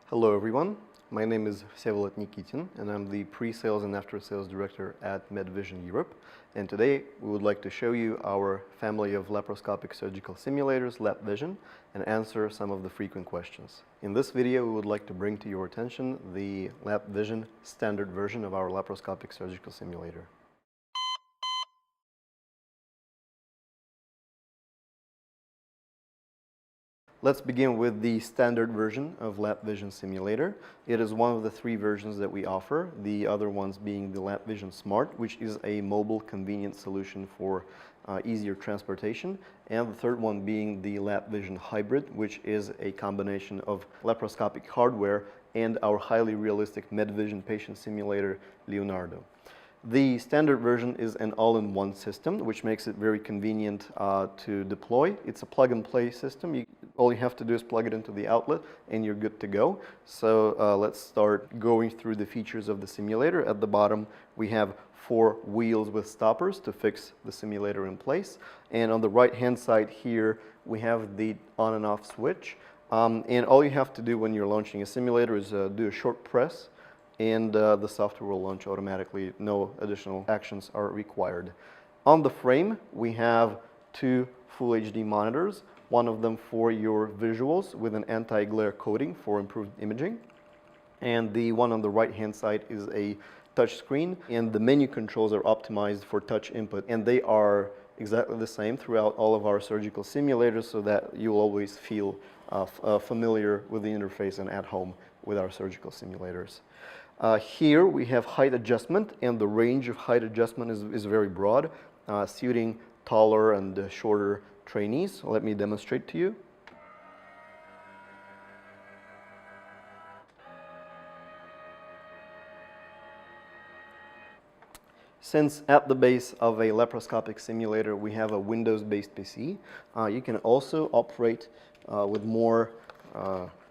Hello everyone, my name is Vsevolod Nikitin and I'm the Pre-Sales and After-Sales Director at LapVision Europe. And today we would like to show you our family of laparoscopic surgical simulators, LapVision, and answer some of the frequent questions. In this video we would like to bring to your attention the LapVision Standard version of our laparoscopic surgical simulator. Let's begin with the standard version of LapVision Simulator. It is one of the three versions that we offer, the other ones being the LapVision Smart, which is a mobile convenient solution for easier transportation, and the third one being the LapVision Hybrid, which is a combination of laparoscopic hardware and our highly realistic MedVision patient simulator, Leonardo. The standard version is an all-in-one system, which makes it very convenient to deploy. It's a plug-and-play system. All you have to do is plug it into the outlet and you're good to go. So let's start going through the features of the simulator. At the bottom we have 4 wheels with stoppers to fix the simulator in place. And on the right-hand side here we have the on and off switch. And all you have to do when you're launching a simulator is do a short press, and the software will launch automatically. No additional actions are required. On the frame, we have 2 Full HD monitors, one of them for your visuals with an anti-glare coating for improved imaging. And the one on the right-hand side is a touch screen, and the menu controls are optimized for touch input, and they are exactly the same throughout all of our surgical simulators, so that you'll always feel familiar with the interface and at home with our surgical simulators. Here we have height adjustment, and the range of height adjustment is very broad, suiting taller and shorter trainees. Let me demonstrate to you. Since at the base of a laparoscopic simulator we have a Windows-based PC, you can also operate with more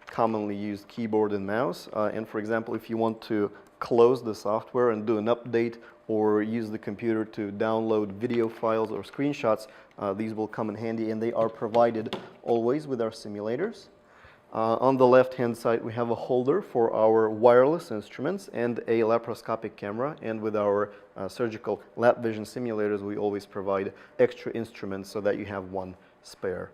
commonly used keyboard and mouse. And for example, if you want to close the software and do an update or use the computer to download video files or screenshots, these will come in handy, and they are provided always with our simulators. On the left-hand side we have a holder for our wireless instruments and a laparoscopic camera, and with our surgical LapVision simulators we always provide extra instruments so that you have one spare.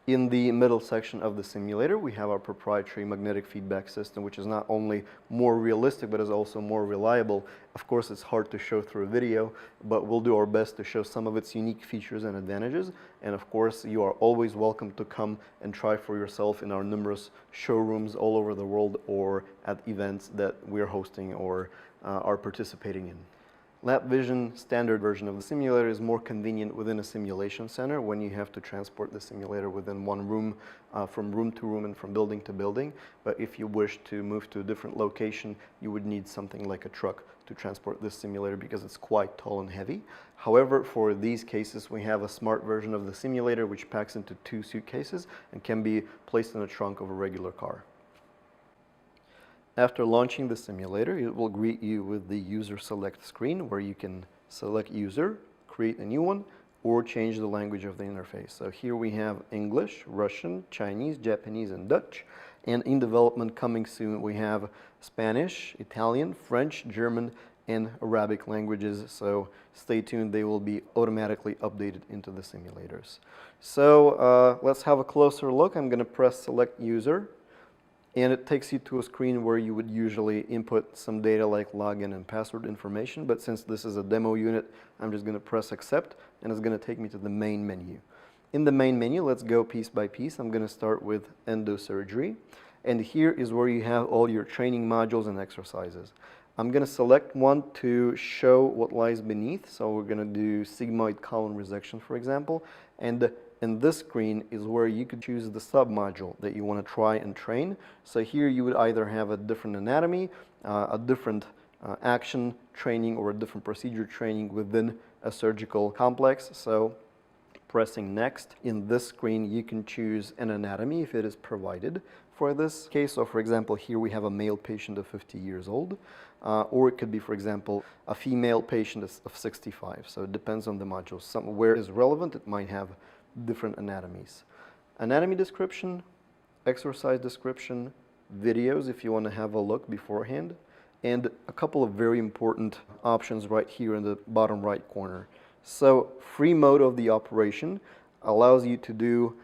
In the middle section of the simulator we have our proprietary magnetic feedback system, which is not only more realistic but is also more reliable. Of course it's hard to show through a video, but we'll do our best to show some of its unique features and advantages. And of course you are always welcome to come and try for yourself in our numerous showrooms all over the world or at events that we're hosting or are participating in. LapVision Standard version of the simulator is more convenient within a simulation center when you have to transport the simulator within one room, from room to room and from building to building. But if you wish to move to a different location, you would need something like a truck to transport this simulator because it's quite tall and heavy. However, for these cases we have a smart version of the simulator which packs into 2 suitcases and can be placed in the trunk of a regular car. After launching the simulator, it will greet you with the user select screen where you can select user, create a new one, or change the language of the interface. So here we have English, Russian, Chinese, Japanese, and Dutch. And in development coming soon we have Spanish, Italian, French, German, and Arabic languages. So stay tuned, they will be automatically updated into the simulators. So let's have a closer look. I'm going to press select user, and it takes you to a screen where you would usually input some data like login and password information, but since this is a demo unit, I'm just going to press accept, and it's going to take me to the main menu. In the main menu, let's go piece by piece. I'm going to start with endosurgery, and here is where you have all your training modules and exercises. I'm going to select one to show what lies beneath, so we're going to do sigmoid colon resection, for example, and in this screen is where you could choose the sub-module that you want to try and train. So here you would either have a different anatomy, a different action training, or a different procedure training within a surgical complex. So pressing next, in this screen you can choose an anatomy if it is provided for this case. So for example, here we have a male patient of 50 years old, or it could be, for example, a female patient of 65. So it depends on the module. Where is relevant, it might have different anatomies. Anatomy description, exercise description, videos if you want to have a look beforehand, and a couple of very important options right here in the bottom right corner. So free mode of the operation allows you to do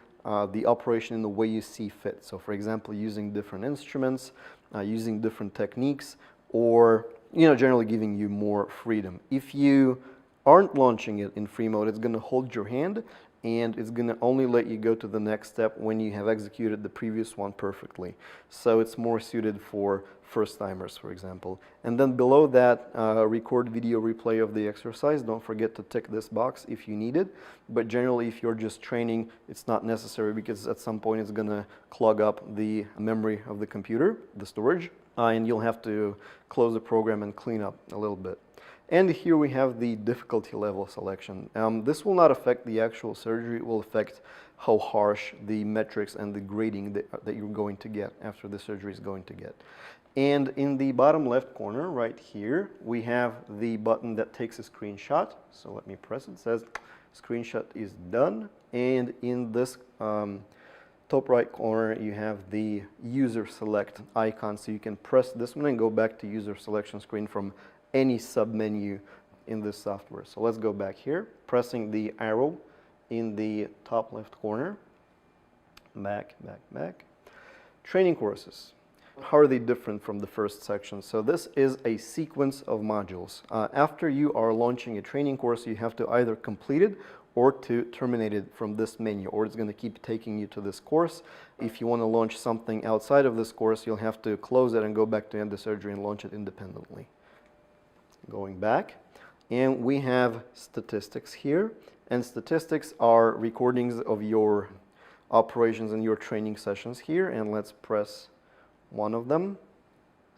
the operation in the way you see fit. So for example, using different instruments, using different techniques, or generally giving you more freedom. If you aren't launching it in free mode, it's going to hold your hand and it's going to only let you go to the next step when you have executed the previous one perfectly. So it's more suited for first-timers, for example. And then below that, record video replay of the exercise. Don't forget to tick this box if you need it. But generally, if you're just training, it's not necessary because at some point it's going to clog up the memory of the computer, the storage, and you'll have to close the program and clean up a little bit. And here we have the difficulty level selection. This will not affect the actual surgery. It will affect how harsh the metrics and the grading that you're going to get after the surgery is going to get. And in the bottom left corner right here, we have the button that takes a screenshot. So let me press it. It says screenshot is done. And in this top right corner, you have the user select icon. So you can press this one and go back to user selection screen from any submenu in this software. So let's go back here, pressing the arrow in the top left corner. Back. Training courses. How are they different from the first section? So this is a sequence of modules. After you are launching a training course, you have to either complete it or to terminate it from this menu, or it's going to keep taking you to this course. If you want to launch something outside of this course, you'll have to close it and go back to end the surgery and launch it independently. Going back, and we have statistics here, and statistics are recordings of your operations and your training sessions here, and let's press one of them,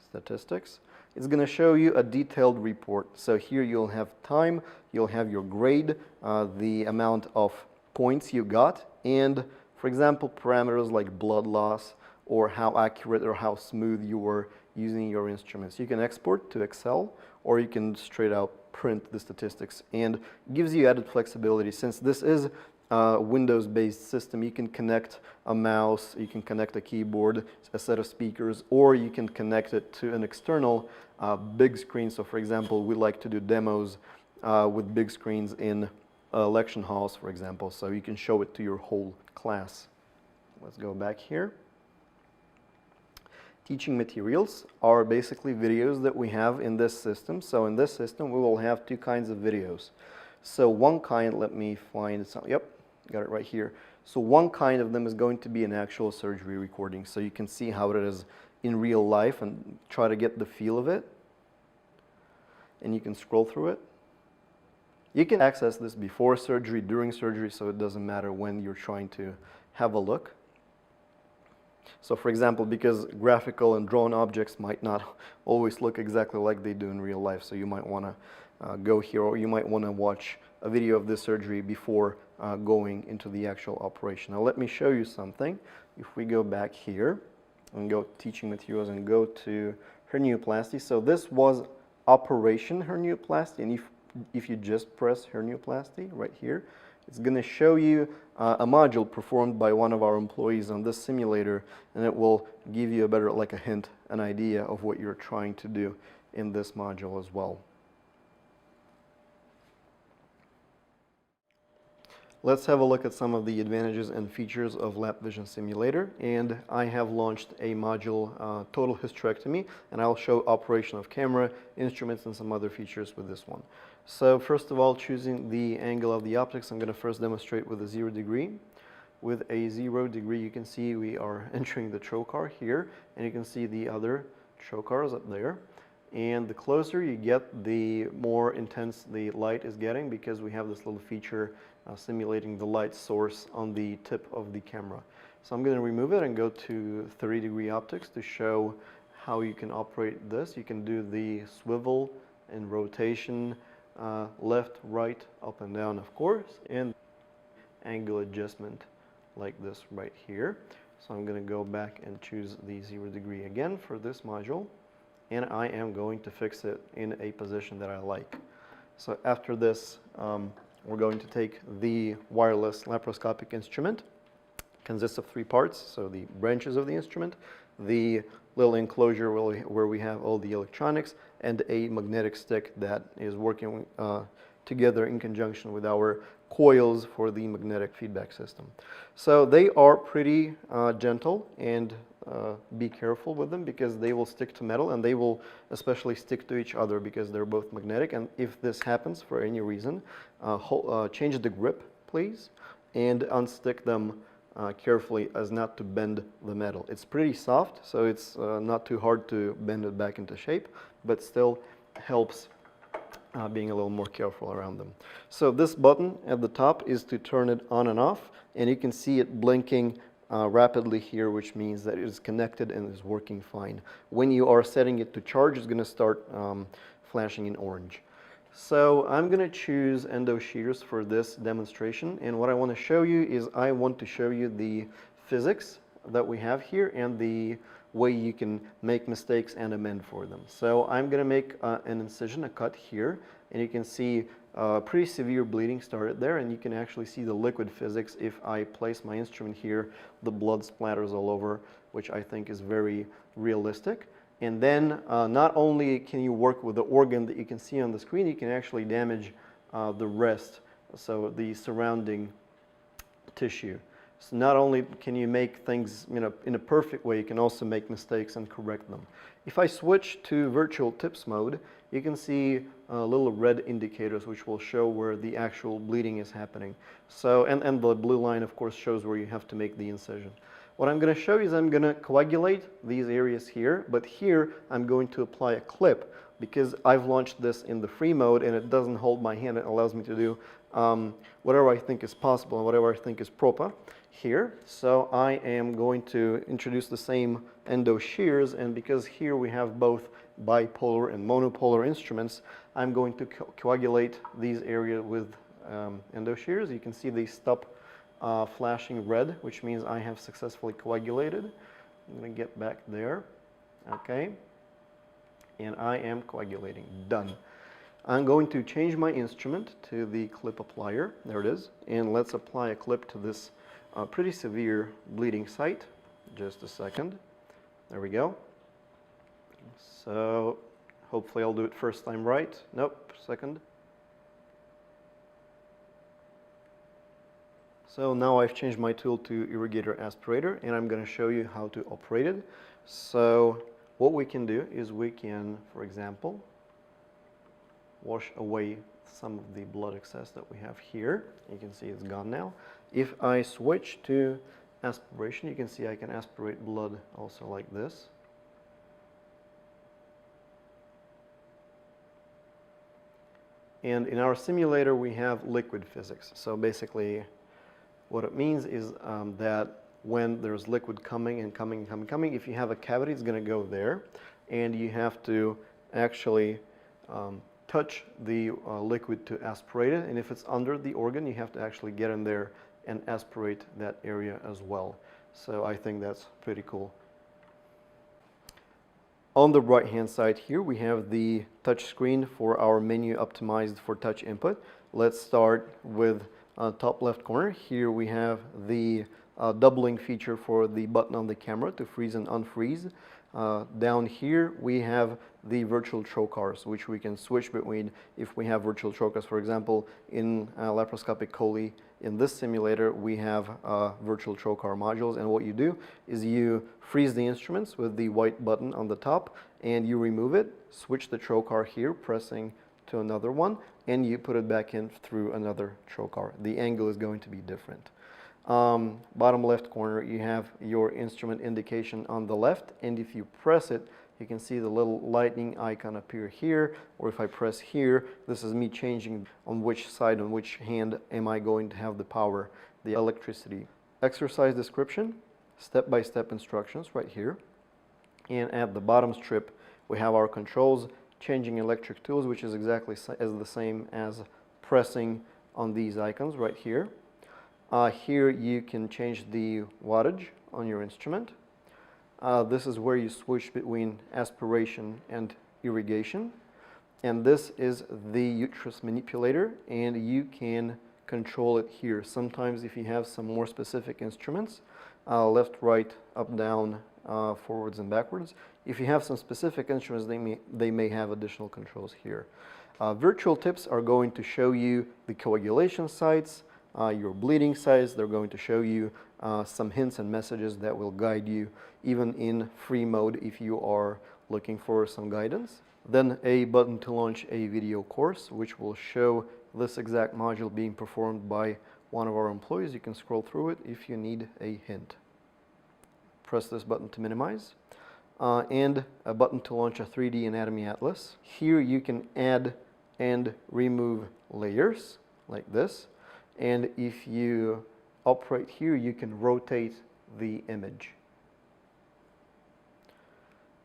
statistics. It's going to show you a detailed report. So here you'll have time, you'll have your grade, the amount of points you got, and for example, parameters like blood loss or how accurate or how smooth you were using your instruments. You can export to Excel, or you can straight out print the statistics, and it gives you added flexibility. Since this is a Windows-based system, you can connect a mouse, you can connect a keyboard, a set of speakers, or you can connect it to an external big screen. So for example, we like to do demos with big screens in election halls, for example, so you can show it to your whole class. Let's go back here. Teaching materials are basically videos that we have in this system. So in this system, we will have two kinds of videos. So one kind, let me find some, yep, got it right here. So one kind of them is going to be an actual surgery recording. So you can see how it is in real life and try to get the feel of it. And you can scroll through it. You can access this before surgery, during surgery, so it doesn't matter when you're trying to have a look. So for example, because graphical and drawn objects might not always look exactly like they do in real life, so you might want to go here, or you might want to watch a video of this surgery before going into the actual operation. Now let me show you something. If we go back here and go teaching materials and go to hernioplasty, so this was operation hernioplasty, and if you just press hernioplasty right here, it's going to show you a module performed by one of our employees on this simulator, and it will give you a better, like a hint, an idea of what you're trying to do in this module as well. Let's have a look at some of the advantages and features of LapVision Simulator, and I have launched a module, total hysterectomy, and I'll show operation of camera, instruments, and some other features with this one. So first of all, choosing the angle of the optics, I'm going to first demonstrate with a 0 degree. With a 0 degree, you can see we are entering the trocar here, and you can see the other trocars up there. And the closer you get, the more intense the light is getting, because we have this little feature simulating the light source on the tip of the camera. So I'm going to remove it and go to 30 degree optics to show how you can operate this. You can do the swivel and rotation, left, right, up and down, of course, and angle adjustment like this right here. So I'm going to go back and choose the 0 degree again for this module, and I am going to fix it in a position that I like. So after this, we're going to take the wireless laparoscopic instrument. It consists of 3 parts, so the branches of the instrument, the little enclosure where we have all the electronics and a magnetic stick that is working together in conjunction with our coils for the magnetic feedback system. So they are pretty gentle, and be careful with them because they will stick to metal, and they will especially stick to each other because they're both magnetic. And if this happens for any reason, change the grip, please, and unstick them carefully as not to bend the metal. It's pretty soft, so it's not too hard to bend it back into shape, but still helps being a little more careful around them. So this button at the top is to turn it on and off, and you can see it blinking rapidly here, which means that it is connected and is working fine. When you are setting it to charge, it's going to start flashing in orange. So I'm going to choose endo shears for this demonstration, and what I want to show you is I want to show you the physics that we have here and the way you can make mistakes and amend for them. So I'm going to make an incision, a cut here, and you can see pretty severe bleeding started there, and you can actually see the liquid physics. If I place my instrument here, the blood splatters all over, which I think is very realistic. And then not only can you work with the organ that you can see on the screen, you can actually damage the rest, so the surrounding tissue. So not only can you make things in a perfect way, you can also make mistakes and correct them. If I switch to virtual tips mode, you can see little red indicators which will show where the actual bleeding is happening. So, and the blue line, of course, shows where you have to make the incision. What I'm going to show you is I'm going to coagulate these areas here, but here I'm going to apply a clip because I've launched this in the free mode and it doesn't hold my hand. It allows me to do whatever I think is possible and whatever I think is proper here. So I am going to introduce the same endo shears, and because here we have both bipolar and monopolar instruments, I'm going to coagulate these areas with endo shears. You can see they stop flashing red, which means I have successfully coagulated. I'm going to get back there. Okay. And I am coagulating. Done. I'm going to change my instrument to the clip applier. There it is. And let's apply a clip to this pretty severe bleeding site. Just a second. There we go. So hopefully I'll do it first time right. Nope, second. So now I've changed my tool to irrigator aspirator, and I'm going to show you how to operate it. So what we can do is we can, for example, wash away some of the blood excess that we have here. You can see it's gone now. If I switch to aspiration, you can see I can aspirate blood also like this. And in our simulator we have liquid physics. So basically what it means is that when there's liquid coming and coming, if you have a cavity, it's going to go there, and you have to actually touch the liquid to aspirate it, and if it's under the organ, you have to actually get in there and aspirate that area as well. So I think that's pretty cool. On the right hand side here we have the touch screen for our menu optimized for touch input. Let's start with top left corner. Here we have the doubling feature for the button on the camera to freeze and unfreeze. Down here we have the virtual trocars, which we can switch between if we have virtual trocars. For example, in laparoscopic chole, in this simulator we have virtual trocar modules, and what you do is you freeze the instruments with the white button on the top, and you remove it, switch the trocar here, pressing to another one, and you put it back in through another trocar. The angle is going to be different. Bottom left corner, you have your instrument indication on the left, and if you press it, you can see the little lightning icon appear here, or if I press here, this is me changing on which side, on which hand am I going to have the power, the electricity. Exercise description, step-by-step instructions right here, and at the bottom strip we have our controls, changing electric tools, which is exactly as the same as pressing on these icons right here. Here you can change the wattage on your instrument. This is where you switch between aspiration and irrigation. And this is the uterus manipulator, and you can control it here. Sometimes if you have some more specific instruments, left, right, up, down, forwards and backwards. If you have some specific instruments, they may have additional controls here. Virtual tips are going to show you the coagulation sites, your bleeding sites. They're going to show you some hints and messages that will guide you even in free mode if you are looking for some guidance. Then a button to launch a video course, which will show this exact module being performed by one of our employees. You can scroll through it if you need a hint. Press this button to minimize. And a button to launch a 3D anatomy atlas. Here you can add and remove layers like this. And if you operate here, you can rotate the image.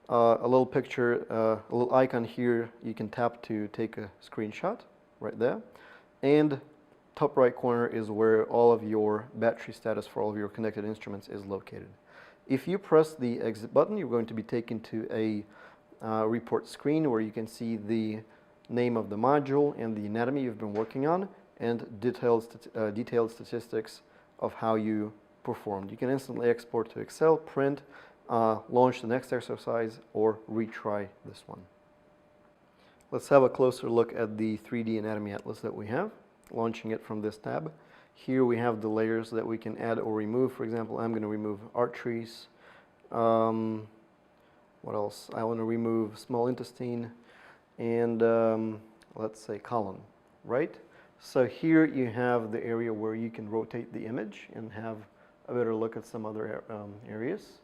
A little picture, a little icon here you can tap to take a screenshot right there. And top right corner is where all of your battery status for all of your connected instruments is located. If you press the exit button, you're going to be taken to a report screen where you can see the name of the module and the anatomy you've been working on and detailed statistics of how you performed. You can instantly export to Excel, print, launch the next exercise, or retry this one. Let's have a closer look at the 3D anatomy atlas that we have, launching it from this tab. Here we have the layers that we can add or remove. For example, I'm going to remove arteries. What else? I want to remove small intestine and let's say colon, right? So here you have the area where you can rotate the image and have a better look at some other areas.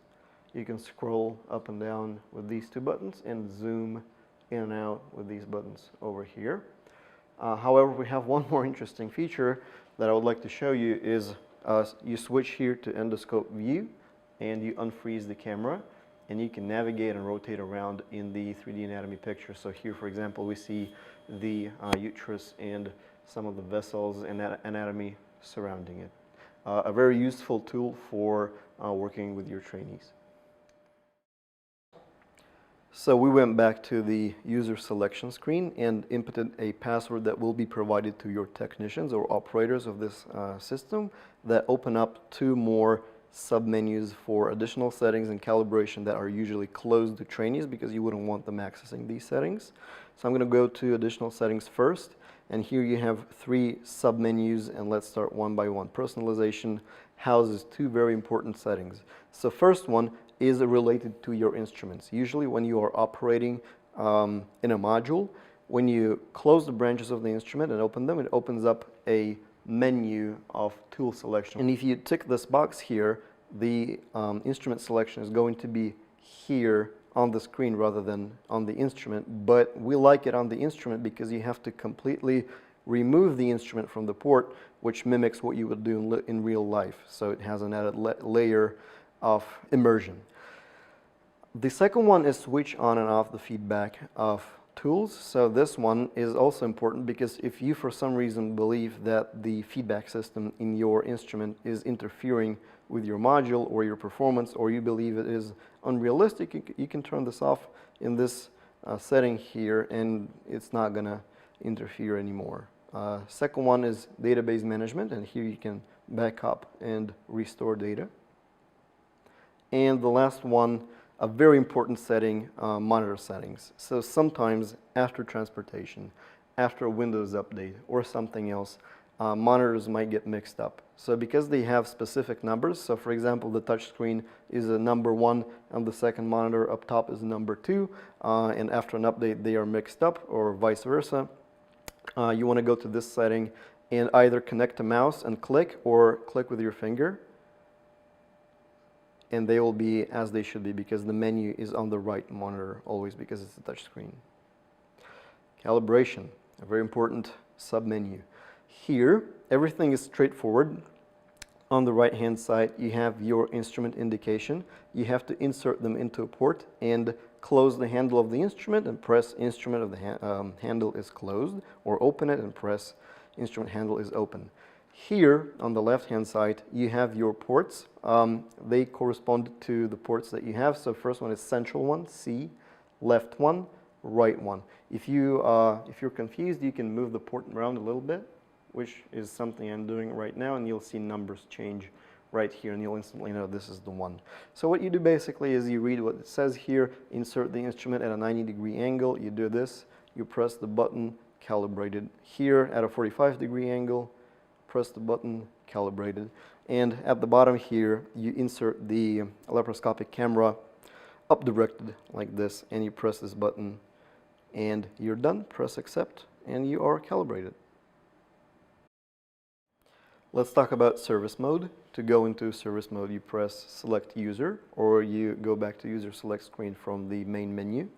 You can scroll up and down with these two buttons and zoom in and out with these buttons over here. However, we have one more interesting feature that I would like to show you is you switch here to endoscope view and you unfreeze the camera and you can navigate and rotate around in the 3D anatomy picture. So here, for example, we see the uterus and some of the vessels and anatomy surrounding it. A very useful tool for working with your trainees. So we went back to the user selection screen and inputted a password that will be provided to your technicians or operators of this system that open up two more submenus for additional settings and calibration that are usually closed to trainees because you wouldn't want them accessing these settings. So I'm going to go to additional settings first, and here you have three submenus, and let's start one by one. Personalization houses two very important settings. So first one is related to your instruments. Usually when you are operating in a module, when you close the branches of the instrument and open them, it opens up a menu of tool selection. And if you tick this box here, the instrument selection is going to be here on the screen rather than on the instrument. But we like it on the instrument because you have to completely remove the instrument from the port, which mimics what you would do in real life. So it has an added layer of immersion. The second one is switch on and off the feedback of tools. So this one is also important because if you for some reason believe that the feedback system in your instrument is interfering with your module or your performance, or you believe it is unrealistic, you can turn this off in this setting here and it's not going to interfere anymore. Second one is database management, and here you can back up and restore data. And the last one, a very important setting, monitor settings. So sometimes after transportation, after a Windows update or something else, monitors might get mixed up. So because they have specific numbers, so for example, the touch screen is a number 1 and the second monitor up top is number 2, and after an update they are mixed up, or vice versa. You want to go to this setting and either connect a mouse and click, or click with your finger, and they will be as they should be because the menu is on the right monitor always because it's a touch screen. Calibration, a very important submenu. Here, everything is straightforward. On the right hand side, you have your instrument indication. You have to insert them into a port and close the handle of the instrument and press instrument of the handle is closed, or open it and press instrument handle is open. Here on the left hand side you have your ports. They correspond to the ports that you have. So first one is central one, C, left one, right one. If you're confused, you can move the port around a little bit which is something I'm doing right now, and you'll see numbers change right here, and you'll instantly know this is the one. So what you do basically is you read what it says here, insert the instrument at a 90-degree angle, you do this, you press the button, calibrated. Here at a 45-degree angle, press the button, calibrated. And at the bottom here, you insert the laparoscopic camera up-directed like this, and you press this button, and you're done. Press accept, and you are calibrated. Let's talk about service mode. To go into service mode, you press select user, or you go back to user select screen from the main menu.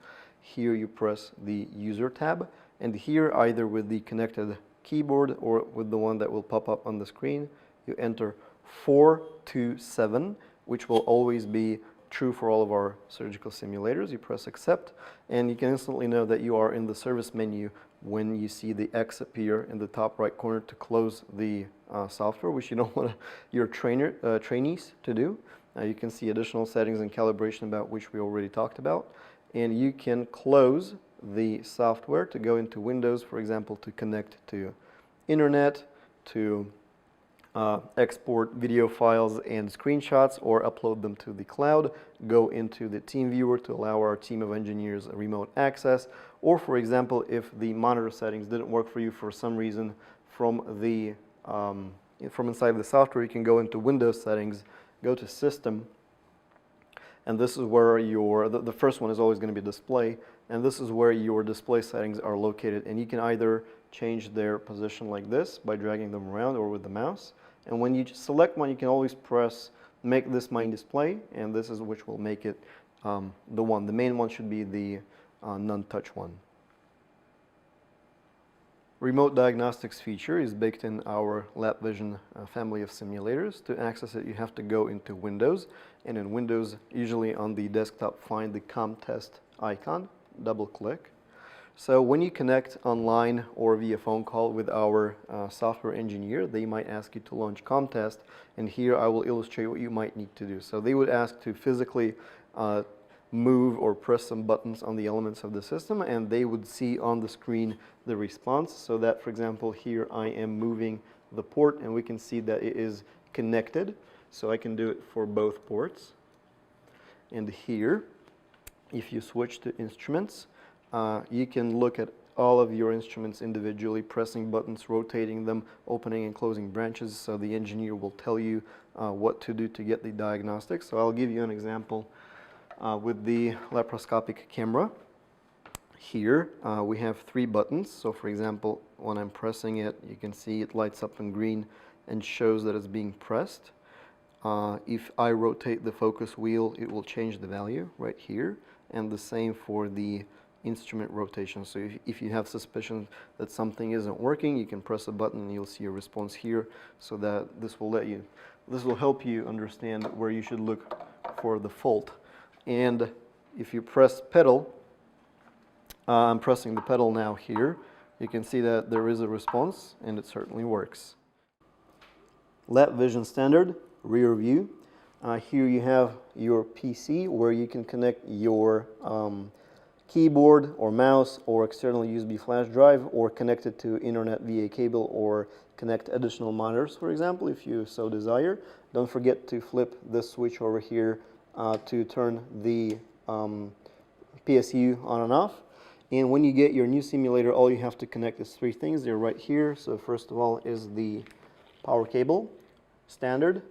Here you press the user tab, and here either with the connected keyboard or with the one that will pop up on the screen, you enter 427, which will always be true for all of our surgical simulators. You press accept, and you can instantly know that you are in the service menu when you see the X appear in the top right corner to close the software, which you don't want your trainees to do. You can see additional settings and calibration about which we already talked about. And you can close the software to go into Windows, for example, to connect to internet, to export video files and screenshots or upload them to the cloud, go into the team viewer to allow our team of engineers a remote access, or for example, if the monitor settings didn't work for you for some reason from inside the software, you can go into Windows settings, go to System, and this is where the first one is always going to be display, and this is where your display settings are located, and you can either change their position like this by dragging them around or with the mouse. And when you select one, you can always press make this main display, and this is which will make it the one. The main one should be the non-touch one. Remote diagnostics feature is baked in our LapVision family of simulators. To access it, you have to go into Windows, and in Windows, usually on the desktop, find the ComTest icon, double click. So when you connect online or via phone call with our software engineer, they might ask you to launch ComTest, and here I will illustrate what you might need to do. So they would ask to physically move or press some buttons on the elements of the system, and they would see on the screen the response. So that, for example, here I am moving the port, and we can see that it is connected. So I can do it for both ports. And here, if you switch to instruments, you can look at all of your instruments individually, pressing buttons, rotating them, opening and closing branches, so the engineer will tell you what to do to get the diagnostics. So I'll give you an example with the laparoscopic camera. Here we have 3 buttons. So for example, when I'm pressing it, you can see it lights up in green and shows that it's being pressed. If I rotate the focus wheel, it will change the value right here, and the same for the instrument rotation. So if you have suspicion that something isn't working, you can press a button and you'll see a response here, so that this will help you understand where you should look for the fault. And if you press pedal, I'm pressing the pedal now here, you can see that there is a response, and it certainly works. LapVision Standard, rear view. Here you have your PC where you can connect your keyboard or mouse or external USB flash drive, or connect it to internet via cable, or connect additional monitors, for example, if you so desire. Don't forget to flip this switch over here to turn the PSU on and off. And when you get your new simulator, all you have to connect is 3 things. They're right here. So first of all is the power cable, standard,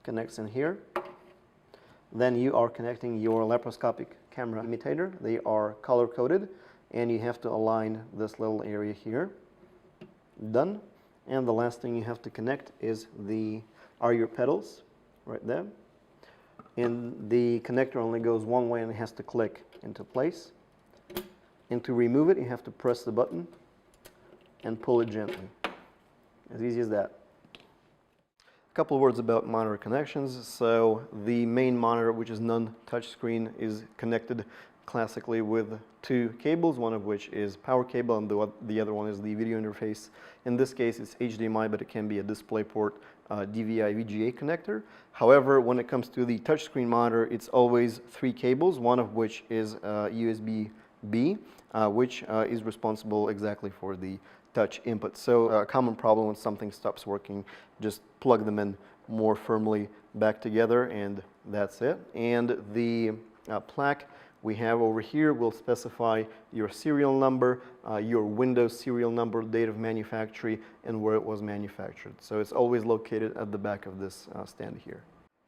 connects in here. Then you are connecting your laparoscopic camera imitator. They are color coded, and you have to align this little area here. Done. And the last thing you have to connect is are your pedals right there. And the connector only goes one way, and it has to click into place. And to remove it, you have to press the button and pull it gently. As easy as that. A couple of words about monitor connections. So the main monitor, which is non-touch screen, is connected classically with 2 cables, one of which is power cable, and the other one is the video interface. In this case, it's HDMI, but it can be a DisplayPort DVI VGA connector. However, when it comes to the touchscreen monitor, it's always 3 cables, one of which is USB-B, which is responsible exactly for the touch input. So a common problem when something stops working, just plug them in more firmly back together, and that's it. And the plaque we have over here will specify your serial number, your Windows serial number, date of manufacture, and where it was manufactured. So it's always located at the back of this stand here.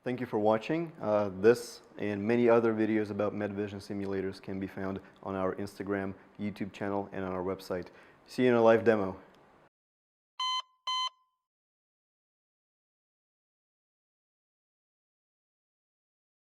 Thank you for watching. This and many other videos about MedVision simulators can be found on our Instagram, YouTube channel, and on our website. See you in a live demo.